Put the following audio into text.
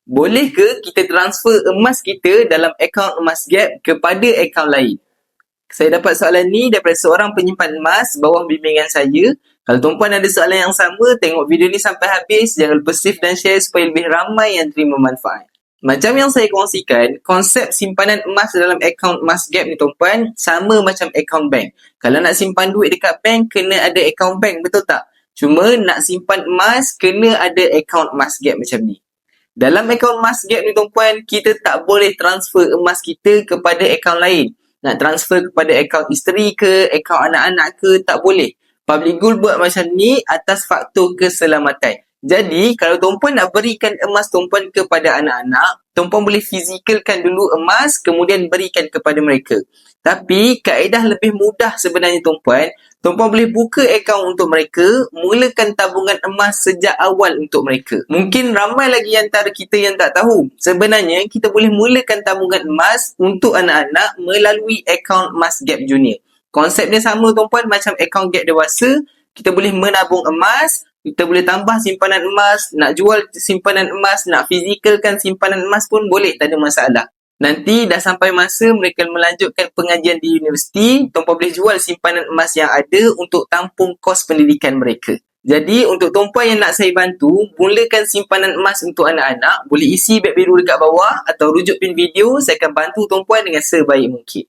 Boleh ke kita transfer emas kita dalam akaun Emas Gap kepada akaun lain? Saya dapat soalan ni daripada seorang penyimpan emas bawah bimbingan saya. Kalau tuan-puan ada soalan yang sama, tengok video ni sampai habis. Jangan lupa save dan share supaya lebih ramai yang terima manfaat. Macam yang saya kongsikan, konsep simpanan emas dalam akaun Emas Gap ni tuan-puan sama macam akaun bank. Kalau nak simpan duit dekat bank, kena ada akaun bank, betul tak? Cuma nak simpan emas, kena ada akaun Emas Gap macam ni. Dalam akaun Emas Gap ni tuan-puan, kita tak boleh transfer emas kita kepada akaun lain. Nak transfer kepada akaun isteri ke, akaun anak-anak ke, tak boleh. Public Gold buat macam ni atas faktor keselamatan. Jadi, kalau tuan-puan nak berikan emas tuan-puan kepada anak-anak, tuan-puan boleh fizikalkan dulu emas, kemudian berikan kepada mereka. Tapi, kaedah lebih mudah sebenarnya tuan-puan. Tuan-puan boleh buka akaun untuk mereka, mulakan tabungan emas sejak awal untuk mereka. Mungkin ramai lagi antara kita yang tak tahu. Sebenarnya, kita boleh mulakan tabungan emas untuk anak-anak melalui akaun Emas Gap Junior. Konsepnya sama tuan-puan macam akaun Gap Dewasa. Kita boleh menabung emas, kita boleh tambah simpanan emas, nak jual simpanan emas, nak fizikalkan simpanan emas pun boleh, tak ada masalah. Nanti dah sampai masa mereka melanjutkan pengajian di universiti, tuan-puan boleh jual simpanan emas yang ada untuk tampung kos pendidikan mereka. Jadi, untuk tuan-puan yang nak saya bantu, mulakan simpanan emas untuk anak-anak, boleh isi bet biru dekat bawah atau rujuk pin video, saya akan bantu tuan-puan dengan sebaik mungkin.